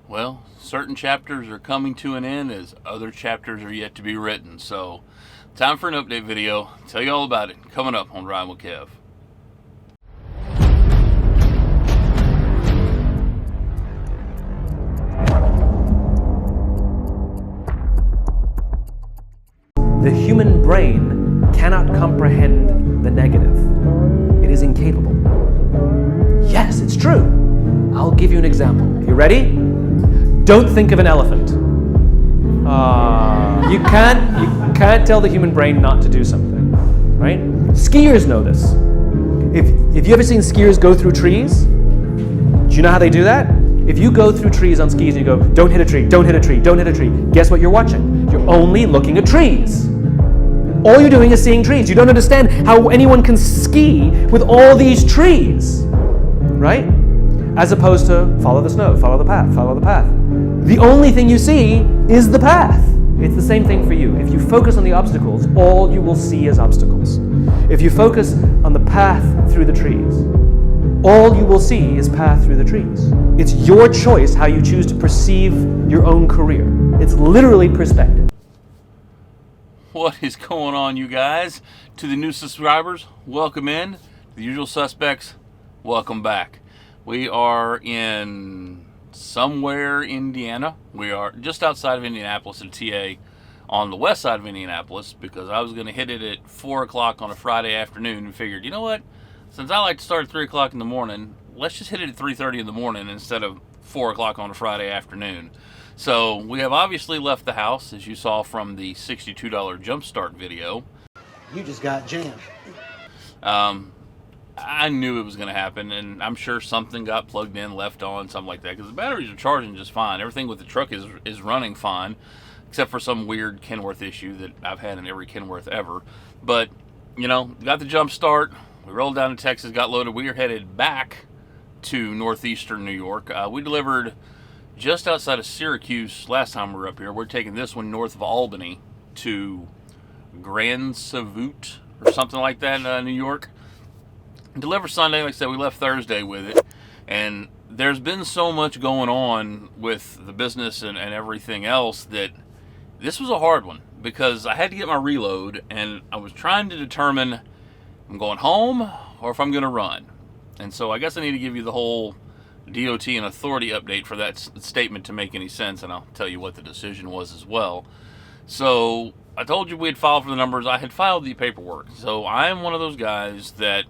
Well, certain chapters are coming to an end as other chapters are yet to be written. So, time for an update video. Tell you all about it coming up on Ride with Kev. The human brain cannot comprehend the negative. It is incapable. Yes, it's true. I'll give you an example. You ready? Don't think of an elephant. You can't tell the human brain not to do something, right? Skiers know this. If you ever seen skiers go through trees, do you know how they do that? If you go through trees on skis and you go, don't hit a tree, don't hit a tree, don't hit a tree, guess what you're watching? You're only looking at trees. All you're doing is seeing trees. You don't understand how anyone can ski with all these trees, right? As opposed to follow the snow, follow the path, follow the path. The only thing you see is the path. It's the same thing for you. If you focus on the obstacles, all you will see is obstacles. If you focus on the path through the trees, all you will see is path through the trees. It's your choice how you choose to perceive your own career. It's literally perspective. What is going on, you guys? To the new subscribers, welcome in. The usual suspects, welcome back. We are in somewhere Indiana. We are just outside of Indianapolis in TA on the west side of Indianapolis because I was going to hit it at 4 o'clock on a Friday afternoon and figured, you know what? Since I like to start at 3 o'clock in the morning, let's just hit it at 3:30 in the morning instead of 4 o'clock on a Friday afternoon. So we have obviously left the house, as you saw from the $62 Jumpstart video. You just got jammed. I knew it was going to happen, and I'm sure something got plugged in, left on, something like that, because the batteries are charging just fine. Everything with the truck is running fine, except for some weird Kenworth issue that I've had in every Kenworth ever. But, you know, got the Jumpstart. We rolled down to Texas, got loaded. We are headed back to northeastern New York. We delivered just outside of Syracuse last time we were up here. We're taking this one north of Albany to Grand Sault or something like that in New York. Deliver Sunday. Like I said, we left Thursday with it. And there's been so much going on with the business and everything else that this was a hard one because I had to get my reload and I was trying to determine if I'm going home or if I'm going to run. And so I guess I need to give you the whole DOT and authority update for that statement to make any sense, and I'll tell you what the decision was as well. So I told you we had filed for the numbers. I had filed the paperwork. So I am one of those guys that,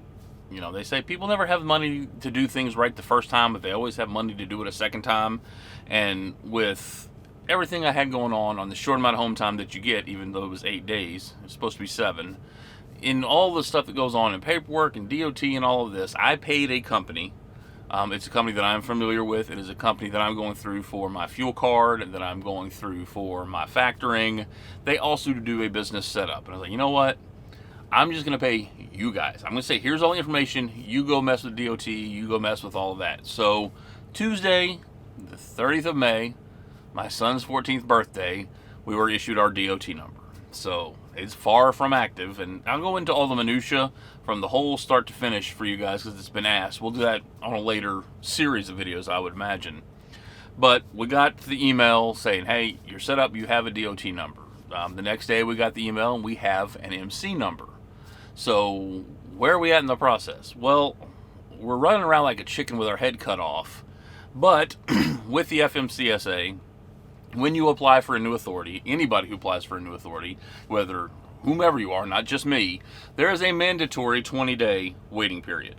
you know, they say people never have money to do things right the first time, but they always have money to do it a second time. And with everything I had going on the short amount of home time that you get, even though it was 8 days, it's supposed to be 7, in all the stuff that goes on in paperwork and DOT and all of this, I paid a company. It's a company that I'm familiar with. It is a company that I'm going through for my fuel card and that I'm going through for my factoring. They also do a business setup. And I was like, you know what? I'm just going to pay you guys. I'm going to say, here's all the information. You go mess with DOT. You go mess with all of that. So Tuesday, the 30th of May, my son's 14th birthday, we were issued our DOT number. So it's far from active, and I'll go into all the minutia from the whole start to finish for you guys because it's been asked. We'll do that on a later series of videos, I would imagine. But we got the email saying, hey, you're set up, you have a DOT number. The next day we got the email and we have an MC number. So where are we at in the process? Well, we're running around like a chicken with our head cut off. But with the FMCSA, when you apply for a new authority, anybody who applies for a new authority, whether whomever you are, not just me, there is a mandatory 20-day waiting period.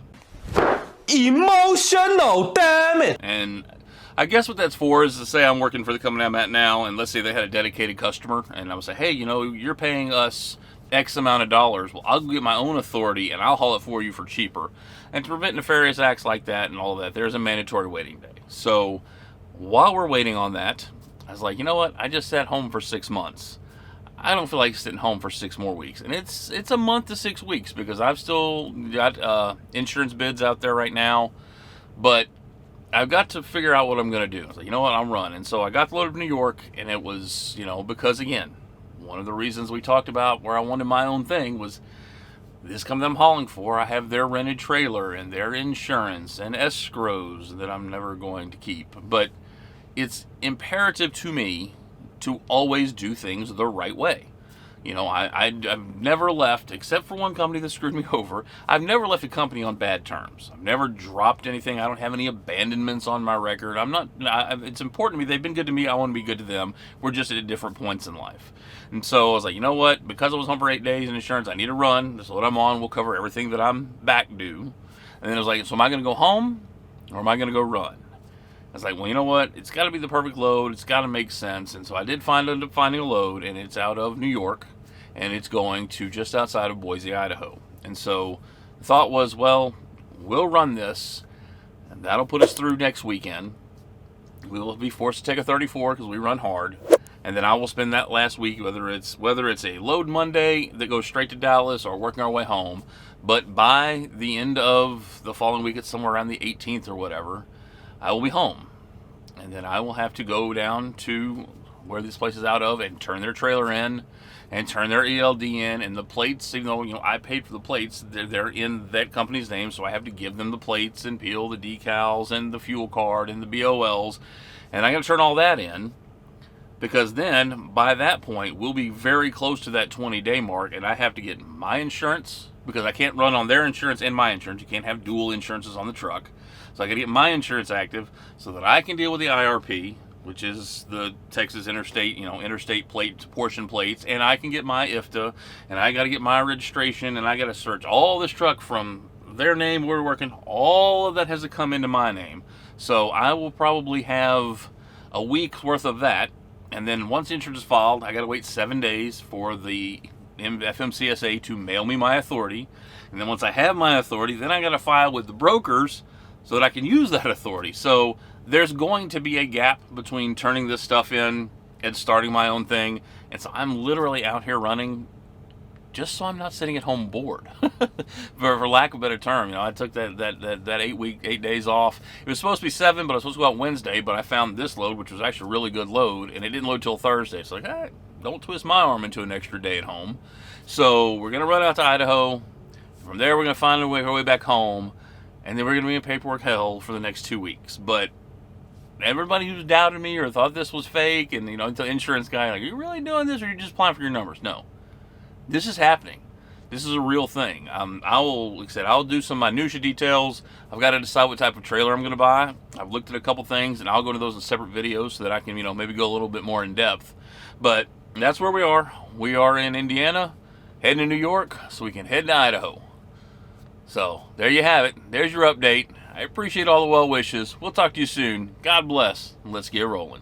Emotional, damn it! And I guess what that's for is to say I'm working for the company I'm at now, and let's say they had a dedicated customer, and I would say, hey, you know, you're paying us X amount of dollars. Well, I'll get my own authority, and I'll haul it for you for cheaper. And to prevent nefarious acts like that and all of that, there's a mandatory waiting day. So while we're waiting on that, I was like, you know what? I just sat home for 6 months. I don't feel like sitting home for 6 more weeks. And it's a month to 6 weeks because I've still got insurance bids out there right now. But I've got to figure out what I'm going to do. I was like, you know what? I'm running. So I got loaded to New York, and it was, you know, because, again, one of the reasons we talked about where I wanted my own thing was this company I'm hauling for. I have their rented trailer and their insurance and escrows that I'm never going to keep. But it's imperative to me to always do things the right way. You know, I've never left, except for one company that screwed me over. I've never left a company on bad terms. I've never dropped anything. I don't have any abandonments on my record. It's important to me. They've been good to me. I want to be good to them. We're just at different points in life. And so I was like, you know what? Because I was home for 8 days in insurance, I need to run. This is what I'm on. We'll cover everything that I'm back due. And then I was like, so am I going to go home or am I going to go run? I was like, well, you know what? It's got to be the perfect load. It's got to make sense. And so I did end up finding a load, and it's out of New York, and it's going to just outside of Boise, Idaho. And so the thought was, well, we'll run this, and that'll put us through next weekend. We will be forced to take a 34 because we run hard. And then I will spend that last week, whether it's a load Monday that goes straight to Dallas or working our way home. But by the end of the following week, it's somewhere around the 18th or whatever, I will be home. And then I will have to go down to where this place is out of and turn their trailer in and turn their ELD in. And the plates, even though, I paid for the plates, they're in that company's name, so I have to give them the plates and peel the decals and the fuel card and the BOLs. And I got to turn all that in, because then by that point we'll be very close to that 20-day mark, and I have to get my insurance, because I can't run on their insurance and my insurance. You can't have dual insurances on the truck. So I got to get my insurance active so that I can deal with the IRP, which is the Texas Interstate, interstate plate portion plates, and I can get my IFTA, and I got to get my registration, and I got to search all this truck from their name where we're working. All of that has to come into my name. So I will probably have a week's worth of that, and then once insurance is filed, I got to wait 7 days for the FMCSA to mail me my authority, and then once I have my authority, then I got to file with the brokers so that I can use that authority. So there's going to be a gap between turning this stuff in and starting my own thing, and so I'm literally out here running just so I'm not sitting at home bored. for lack of a better term. I took that 8 days off. It was supposed to be 7, but I was supposed to go out Wednesday, but I found this load, which was actually a really good load, and it didn't load till Thursday. It's like, hey, don't twist my arm into an extra day at home. So we're going to run out to Idaho. From there, we're going to find our way back home, and then we're going to be in paperwork hell for the next 2 weeks. But everybody who's doubted me or thought this was fake, and the insurance guy, like, are you really doing this, or are you just applying for your numbers? No, this is happening. This is a real thing. I'll do some minutia details. I've got to decide what type of trailer I'm going to buy. I've looked at a couple things, and I'll go to those in separate videos so that I can, maybe go a little bit more in depth. But that's where we are. We are in Indiana, heading to New York, so we can head to Idaho. So there you have it. There's your update. I appreciate all the well wishes. We'll talk to you soon. God bless, and let's get rolling.